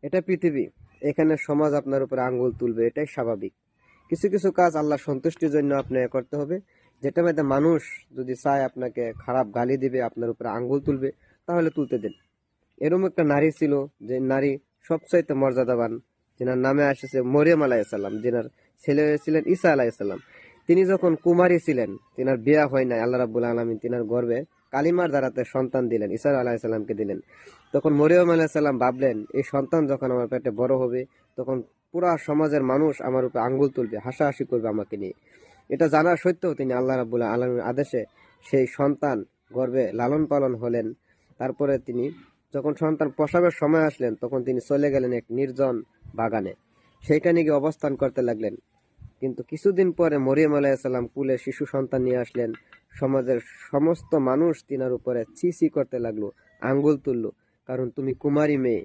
এটা পৃথিবী, এখানে সমাজ আপনার উপরে আঙ্গুল তুলবে, এটাই স্বাভাবিক। কিছু কিছু কাজ আল্লাহ সন্তুষ্টির জন্য আপনাকে করতে হবে, যেটা মধ্যে মানুষ যদি চায় আপনাকে খারাপ গালি দিবে, আপনার উপরে আঙ্গুল তুলবে, তাহলে তুলতে দেন। এরকম একটা নারী ছিল, যে নারী সবচাইতে মর্যাদাবান, যেনার নামে আসছে মরিয়ম আলাইসাল্লাম, যেনার ছেলে ছিলেন ঈসা আলাইসাল্লাম। তিনি যখন কুমারী ছিলেন, তিনার বিয়া হয় নাই, আল্লাহ রাব্বুল আলামিন তিনার গর্ভে কালিমার দ্বারাতে সন্তান দিলেন, ঈসা আলাইসাল্লামকে দিলেন। তখন মরিয়ম আলাইসাল্লাম ভাবলেন, এই সন্তান যখন আমার পেটে বড় হবে, তখন পুরা সমাজের মানুষ আমার উপরে আঙ্গুল তুলবে, হাসাহাসি করবে আমাকে নিয়ে। এটা জানা সত্ত্বেও তিনি আল্লাহ রাব্বুল আলামিনের আদেশে সেই সন্তান গর্ভে লালন পালন হলেন। তারপরে তিনি যখন সন্তান প্রসবের সময় আসলেন, তখন তিনি চলে গেলেন এক নির্জন বাগানে, সেইখানে গিয়ে অবস্থান করতে লাগলেন। কিন্তু কিছুদিন পরে মরিয়ম আলাইহিসসালাম কুলে শিশু সন্তান নিয়ে আসলেন। সমাজের সমস্ত মানুষ তিনার উপরে ছি ছি করতে লাগলো, আঙ্গুল তুললো, কারণ তুমি কুমারী মেয়ে।